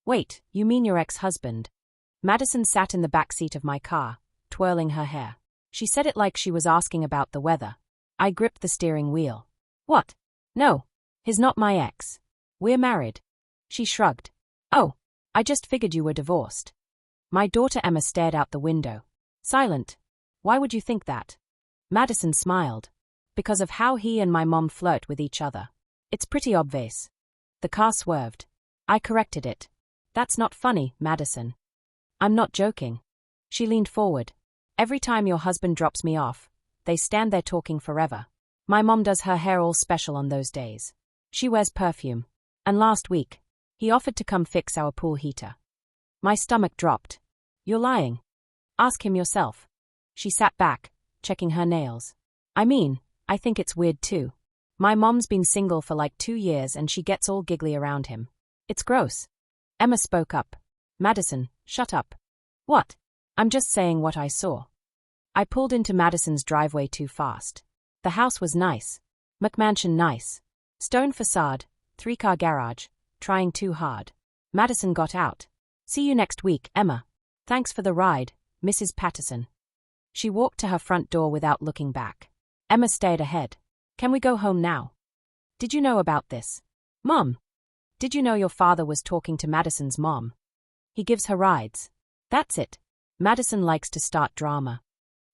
Wait, you mean your ex-husband? Madison sat in the backseat of my car, twirling her hair. She said it like she was asking about the weather. I gripped the steering wheel. What? No. He's not my ex. We're married. She shrugged. Oh, I just figured you were divorced. My daughter Emma stared out the window. Silent. Why would you think that? Madison smiled. Because of how he and my mom flirt with each other. It's pretty obvious. The car swerved. I corrected it. That's not funny, Madison. I'm not joking. She leaned forward. Every time your husband drops me off, they stand there talking forever. My mom does her hair all special on those days. She wears perfume. And last week, he offered to come fix our pool heater. My stomach dropped. You're lying. Ask him yourself. She sat back, checking her nails. I think it's weird too. My mom's been single for like 2 years and she gets all giggly around him. It's gross. Emma spoke up. Madison, shut up. What? I'm just saying what I saw. I pulled into Madison's driveway too fast. The house was nice. McMansion nice. Stone facade, 3-car garage, trying too hard. Madison got out. See you next week, Emma. Thanks for the ride, Mrs. Patterson. She walked to her front door without looking back. Emma stared ahead. Can we go home now? Did you know about this? Mom. Did you know your father was talking to Madison's mom? He gives her rides. That's it. Madison likes to start drama.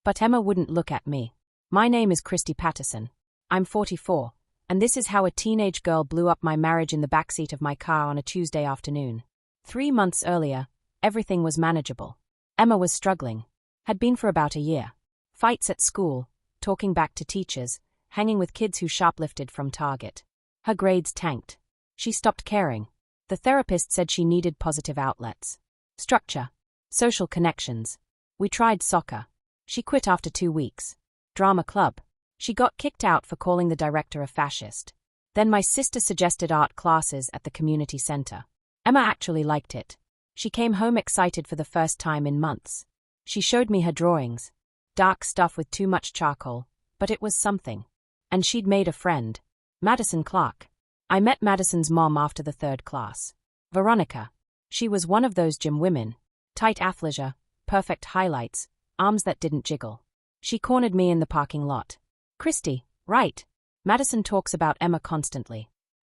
But Emma wouldn't look at me. My name is Christy Patterson. I'm 44, and this is how a teenage girl blew up my marriage in the backseat of my car on a Tuesday afternoon. 3 months earlier, everything was manageable. Emma was struggling. Had been for about a year. Fights at school, talking back to teachers, hanging with kids who shoplifted from Target. Her grades tanked. She stopped caring. The therapist said she needed positive outlets. Structure. Social connections. We tried soccer. She quit after 2 weeks. Drama club. She got kicked out for calling the director a fascist. Then my sister suggested art classes at the community center. Emma actually liked it. She came home excited for the first time in months. She showed me her drawings. Dark stuff with too much charcoal, but it was something. And she'd made a friend. Madison Clark. I met Madison's mom after the 3rd class. Veronica. She was one of those gym women. Tight athleisure, perfect highlights, arms that didn't jiggle. She cornered me in the parking lot. Christy, right. Madison talks about Emma constantly.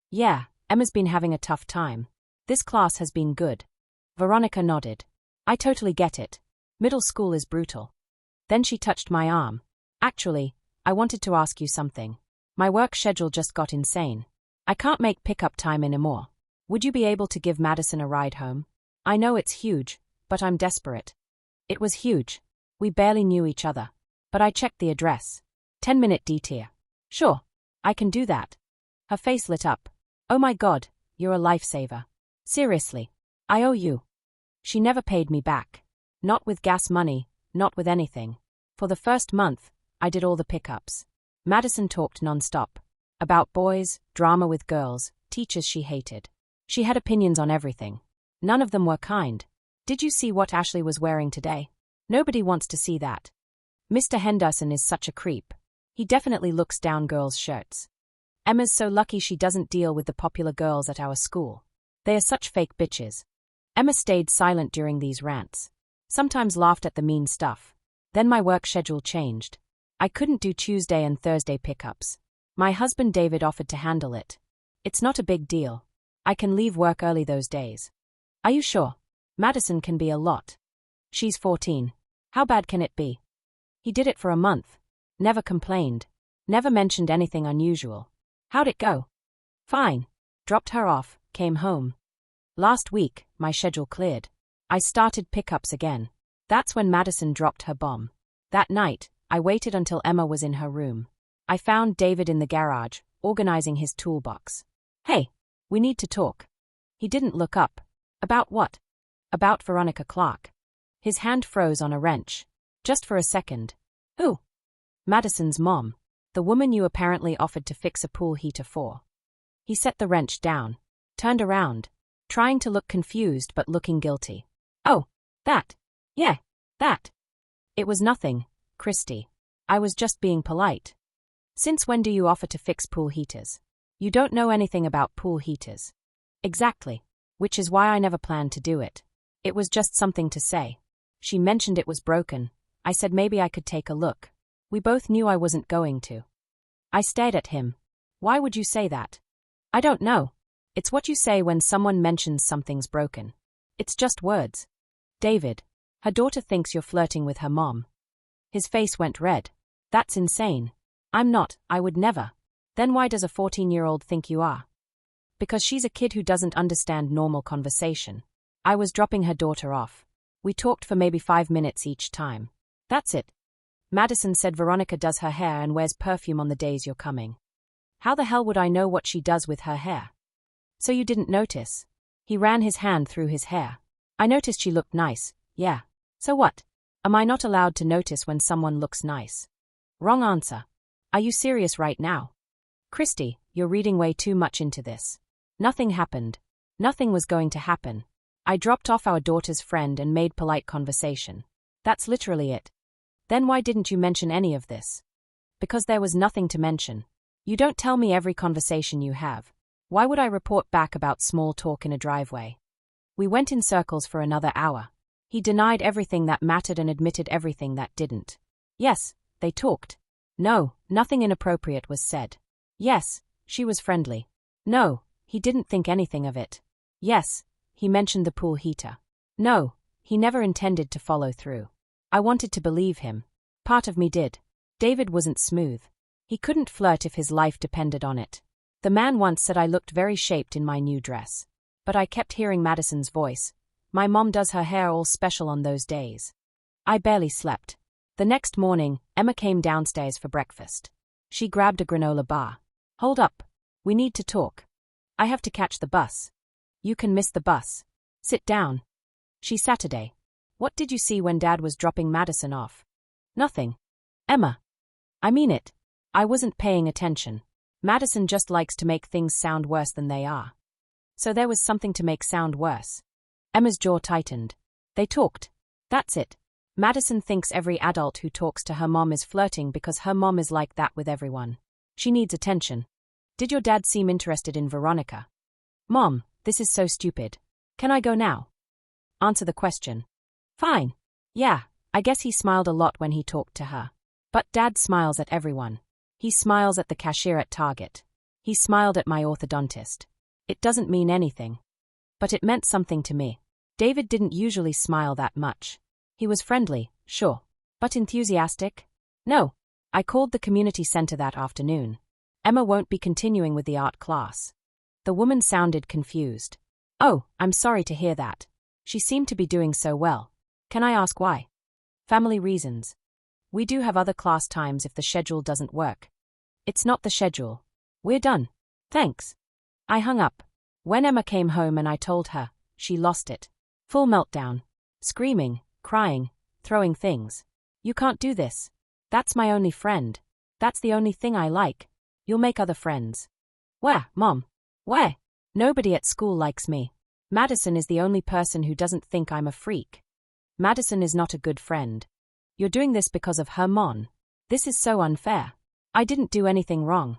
Yeah, Emma's been having a tough time. This class has been good. Veronica nodded. I totally get it. Middle school is brutal. Then she touched my arm. Actually, I wanted to ask you something. My work schedule just got insane. I can't make pickup time anymore. Would you be able to give Madison a ride home? I know it's huge, but I'm desperate. It was huge. We barely knew each other. But I checked the address. 10-minute detour. Sure, I can do that. Her face lit up. Oh my God, you're a lifesaver. Seriously, I owe you. She never paid me back. Not with gas money, not with anything. For the first month, I did all the pickups. Madison talked nonstop. About boys, drama with girls, teachers she hated. She had opinions on everything. None of them were kind. Did you see what Ashley was wearing today? Nobody wants to see that. Mr. Henderson is such a creep. He definitely looks down girls' shirts. Emma's so lucky she doesn't deal with the popular girls at our school. They are such fake bitches. Emma stayed silent during these rants. Sometimes laughed at the mean stuff. Then my work schedule changed. I couldn't do Tuesday and Thursday pickups. My husband David offered to handle it. It's not a big deal. I can leave work early those days. Are you sure? Madison can be a lot. She's 14. How bad can it be? He did it for a month. Never complained. Never mentioned anything unusual. How'd it go? Fine. Dropped her off, came home. Last week, my schedule cleared. I started pickups again. That's when Madison dropped her bomb. That night, I waited until Emma was in her room. I found David in the garage, organizing his toolbox. Hey, we need to talk. He didn't look up. About what? About Veronica Clark. His hand froze on a wrench. Just for a second. Who? Madison's mom. The woman you apparently offered to fix a pool heater for. He set the wrench down. Turned around. Trying to look confused but looking guilty. Oh, that. Yeah, that. It was nothing, Christy. I was just being polite. Since when do you offer to fix pool heaters? You don't know anything about pool heaters. Exactly. which is why I never planned to do it. It was just something to say. She mentioned it was broken. I said maybe I could take a look. We both knew I wasn't going to. I stared at him. Why would you say that? I don't know. It's what you say when someone mentions something's broken. It's just words. David. Her daughter thinks you're flirting with her mom. His face went red. That's insane. I'm not, I would never. Then why does a 14-year-old think you are? Because she's a kid who doesn't understand normal conversation. I was dropping her daughter off. We talked for maybe 5 minutes each time. That's it. Madison said Veronica does her hair and wears perfume on the days you're coming. How the hell would I know what she does with her hair? So you didn't notice? He ran his hand through his hair. I noticed she looked nice, yeah. So what? Am I not allowed to notice when someone looks nice? Wrong answer. Are you serious right now? Christy, you're reading way too much into this. Nothing happened. Nothing was going to happen. I dropped off our daughter's friend and made polite conversation. That's literally it. Then why didn't you mention any of this? Because there was nothing to mention. You don't tell me every conversation you have. Why would I report back about small talk in a driveway? We went in circles for another hour. He denied everything that mattered and admitted everything that didn't. Yes, they talked. No, nothing inappropriate was said. Yes, she was friendly. No, he didn't think anything of it. Yes, he mentioned the pool heater. No, he never intended to follow through. I wanted to believe him. Part of me did. David wasn't smooth. He couldn't flirt if his life depended on it. The man once said I looked very shaped in my new dress. But I kept hearing Madison's voice. My mom does her hair all special on those days. I barely slept. The next morning, Emma came downstairs for breakfast. She grabbed a granola bar. Hold up. We need to talk. I have to catch the bus. You can miss the bus. Sit down. She's Saturday. What did you see when Dad was dropping Madison off? Nothing. Emma. I mean it. I wasn't paying attention. Madison just likes to make things sound worse than they are. So there was something to make sound worse. Emma's jaw tightened. They talked. That's it. Madison thinks every adult who talks to her mom is flirting because her mom is like that with everyone. She needs attention. Did your dad seem interested in Veronica? Mom, this is so stupid. Can I go now? Answer the question. Fine. Yeah, I guess he smiled a lot when he talked to her. But Dad smiles at everyone. He smiles at the cashier at Target. He smiled at my orthodontist. It doesn't mean anything. But it meant something to me. David didn't usually smile that much. He was friendly, sure. But enthusiastic? No. I called the community center that afternoon. Emma won't be continuing with the art class. The woman sounded confused. Oh, I'm sorry to hear that. She seemed to be doing so well. Can I ask why? Family reasons. We do have other class times if the schedule doesn't work. It's not the schedule. We're done. Thanks. I hung up. When Emma came home and I told her, she lost it. Full meltdown. Screaming, crying, throwing things. You can't do this. That's my only friend. That's the only thing I like. You'll make other friends. Where, Mom? Where? Nobody at school likes me. Madison is the only person who doesn't think I'm a freak. Madison is not a good friend. You're doing this because of her mom. This is so unfair. I didn't do anything wrong.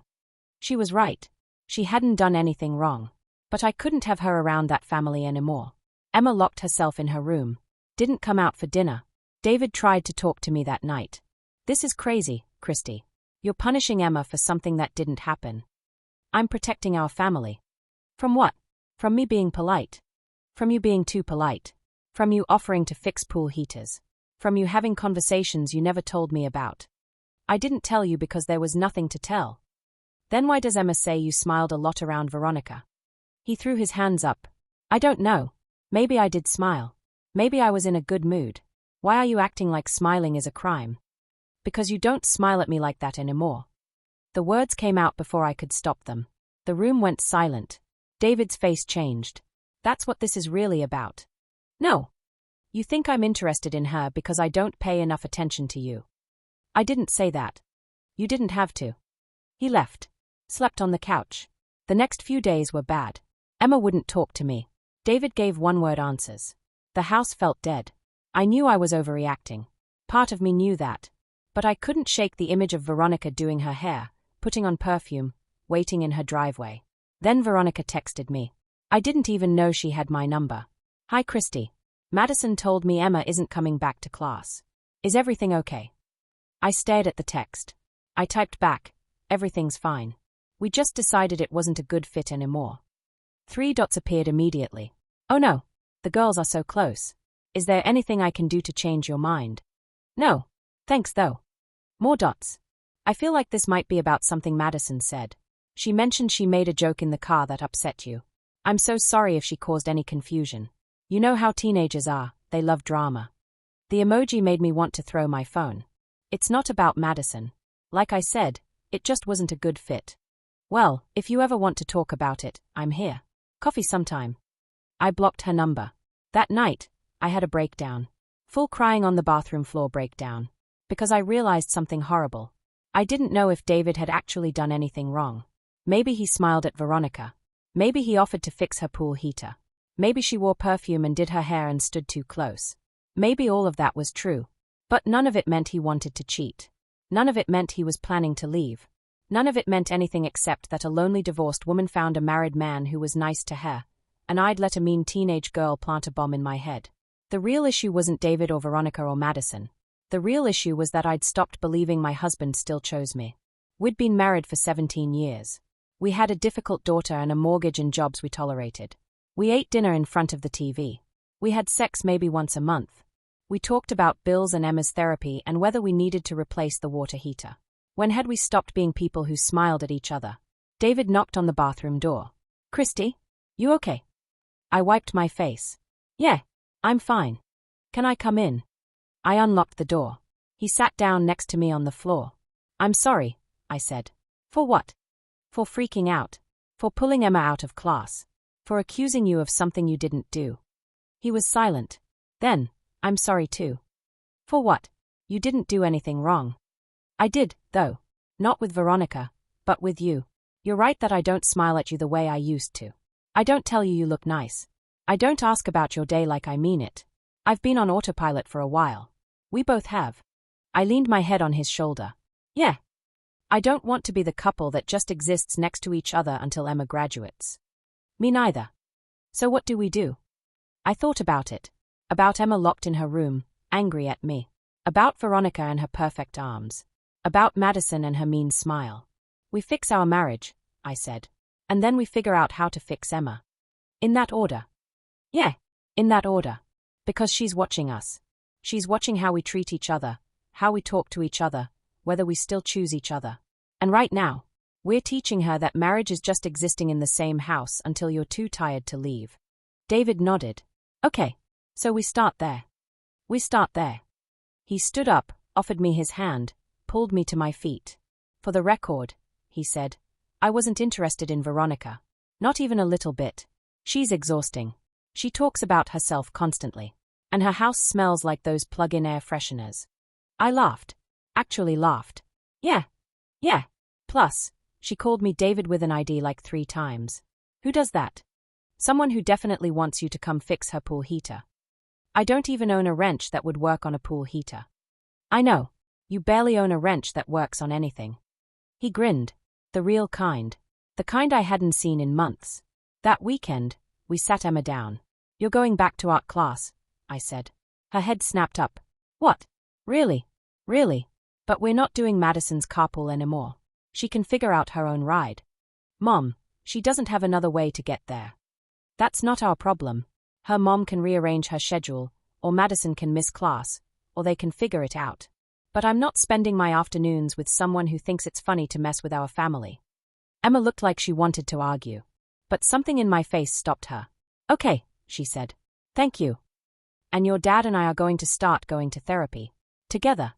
She was right. She hadn't done anything wrong. But I couldn't have her around that family anymore. Emma locked herself in her room. Didn't come out for dinner. David tried to talk to me that night. This is crazy, Christy. You're punishing Emma for something that didn't happen. I'm protecting our family. From what? From me being polite. From you being too polite. From you offering to fix pool heaters. From you having conversations you never told me about. I didn't tell you because there was nothing to tell. Then why does Emma say you smiled a lot around Veronica? He threw his hands up. I don't know. Maybe I did smile. Maybe I was in a good mood. Why are you acting like smiling is a crime? Because you don't smile at me like that anymore. The words came out before I could stop them. The room went silent. David's face changed. That's what this is really about. No. You think I'm interested in her because I don't pay enough attention to you. I didn't say that. You didn't have to. He left. Slept on the couch. The next few days were bad. Emma wouldn't talk to me. David gave one-word answers. The house felt dead. I knew I was overreacting. Part of me knew that. But I couldn't shake the image of Veronica doing her hair, putting on perfume, waiting in her driveway. Then Veronica texted me. I didn't even know she had my number. Hi Christy. Madison told me Emma isn't coming back to class. Is everything okay? I stared at the text. I typed back, everything's fine. We just decided it wasn't a good fit anymore. 3 dots appeared immediately. Oh no, the girls are so close. Is there anything I can do to change your mind? No. Thanks though. More dots. I feel like this might be about something Madison said. She mentioned she made a joke in the car that upset you. I'm so sorry if she caused any confusion. You know how teenagers are, they love drama. The emoji made me want to throw my phone. It's not about Madison. Like I said, it just wasn't a good fit. Well, if you ever want to talk about it, I'm here. Coffee sometime. I blocked her number. That night, I had a breakdown. Full crying on the bathroom floor breakdown. Because I realized something horrible. I didn't know if David had actually done anything wrong. Maybe he smiled at Veronica. Maybe he offered to fix her pool heater. Maybe she wore perfume and did her hair and stood too close. Maybe all of that was true. But none of it meant he wanted to cheat. None of it meant he was planning to leave. None of it meant anything except that a lonely divorced woman found a married man who was nice to her, and I'd let a mean teenage girl plant a bomb in my head. The real issue wasn't David or Veronica or Madison. The real issue was that I'd stopped believing my husband still chose me. We'd been married for 17 years. We had a difficult daughter and a mortgage and jobs we tolerated. We ate dinner in front of the TV. We had sex maybe once a month. We talked about bills and Emma's therapy and whether we needed to replace the water heater. When had we stopped being people who smiled at each other? David knocked on the bathroom door. Christy? You okay? I wiped my face. Yeah, I'm fine. Can I come in? I unlocked the door. He sat down next to me on the floor. I'm sorry, I said. For what? For freaking out. For pulling Emma out of class. For accusing you of something you didn't do. He was silent. Then, I'm sorry too. For what? You didn't do anything wrong. I did, though. Not with Veronica, but with you. You're right that I don't smile at you the way I used to. I don't tell you you look nice. I don't ask about your day like I mean it. I've been on autopilot for a while. We both have. I leaned my head on his shoulder. Yeah. I don't want to be the couple that just exists next to each other until Emma graduates. Me neither. So what do we do? I thought about it. About Emma locked in her room, angry at me. About Veronica and her perfect arms. About Madison and her mean smile. We fix our marriage, I said. And then we figure out how to fix Emma. In that order. Yeah, in that order. Because she's watching us. She's watching how we treat each other, how we talk to each other, whether we still choose each other. And right now, we're teaching her that marriage is just existing in the same house until you're too tired to leave. David nodded. Okay, so we start there. We start there. He stood up, offered me his hand, pulled me to my feet. For the record, he said, I wasn't interested in Veronica. Not even a little bit. She's exhausting. She talks about herself constantly. And her house smells like those plug-in air fresheners. I laughed. Actually laughed. Yeah. Plus, she called me David with an ID like 3 times. Who does that? Someone who definitely wants you to come fix her pool heater. I don't even own a wrench that would work on a pool heater. I know. You barely own a wrench that works on anything. He grinned. The real kind. The kind I hadn't seen in months. That weekend, we sat Emma down. You're going back to art class, I said. Her head snapped up. What? Really? Really? But we're not doing Madison's carpool anymore. She can figure out her own ride. Mom, she doesn't have another way to get there. That's not our problem. Her mom can rearrange her schedule, or Madison can miss class, or they can figure it out. But I'm not spending my afternoons with someone who thinks it's funny to mess with our family. Emma looked like she wanted to argue. But something in my face stopped her. Okay, she said. Thank you. And your dad and I are going to start going to therapy. Together.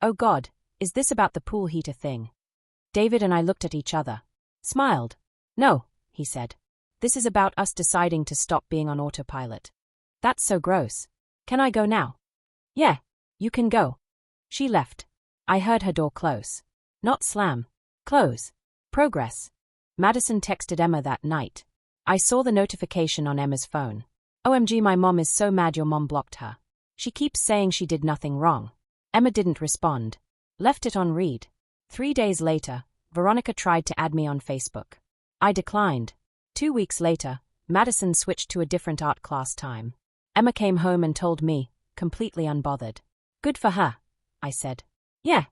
Oh God, is this about the pool heater thing? David and I looked at each other. Smiled. No, he said. This is about us deciding to stop being on autopilot. That's so gross. Can I go now? Yeah, you can go. She left. I heard her door close. Not slam. Close. Progress. Madison texted Emma that night. I saw the notification on Emma's phone. OMG, my mom is so mad your mom blocked her. She keeps saying she did nothing wrong. Emma didn't respond. Left it on read. 3 days later, Veronica tried to add me on Facebook. I declined. 2 weeks later, Madison switched to a different art class time. Emma came home and told me, completely unbothered. Good for her, I said. Yeah.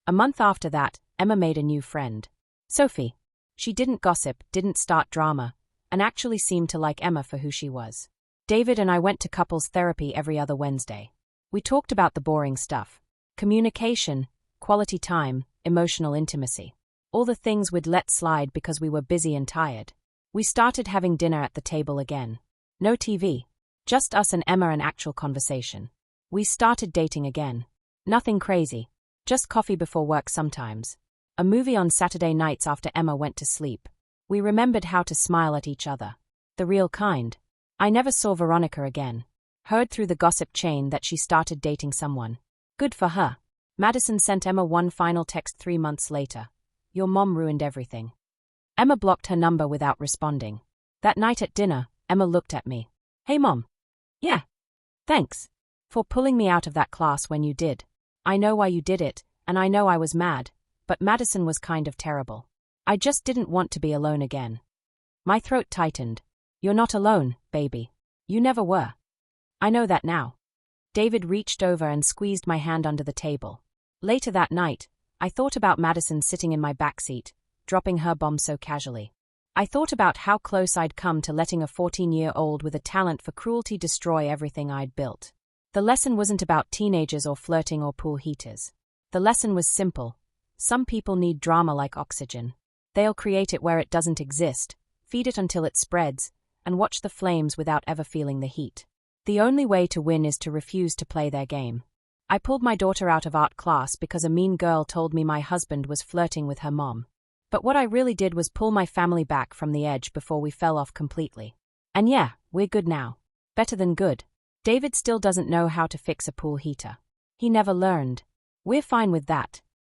A month after that, Emma made a new friend. Sophie. She didn't gossip, didn't start drama, and actually seemed to like Emma for who she was. David and I went to couples therapy every other Wednesday. We talked about the boring stuff. Communication, quality time, emotional intimacy. All the things we'd let slide because we were busy and tired. We started having dinner at the table again. No TV. Just us and Emma and actual conversation. We started dating again. Nothing crazy. Just coffee before work sometimes. A movie on Saturday nights after Emma went to sleep. We remembered how to smile at each other. The real kind. I never saw Veronica again. Heard through the gossip chain that she started dating someone. Good for her. Madison sent Emma one final text 3 months later. Your mom ruined everything. Emma blocked her number without responding. That night at dinner, Emma looked at me. Hey mom. Yeah. Thanks. For pulling me out of that class when you did. I know why you did it, and I know I was mad, but Madison was kind of terrible. I just didn't want to be alone again. My throat tightened. You're not alone, baby. You never were. I know that now. David reached over and squeezed my hand under the table. Later that night, I thought about Madison sitting in my backseat, dropping her bomb so casually. I thought about how close I'd come to letting a 14-year-old with a talent for cruelty destroy everything I'd built. The lesson wasn't about teenagers or flirting or pool heaters. The lesson was simple. Some people need drama like oxygen. They'll create it where it doesn't exist, feed it until it spreads, and watch the flames without ever feeling the heat. The only way to win is to refuse to play their game. I pulled my daughter out of art class because a mean girl told me my husband was flirting with her mom. But what I really did was pull my family back from the edge before we fell off completely. And yeah, we're good now. Better than good. David still doesn't know how to fix a pool heater. He never learned. We're fine with that.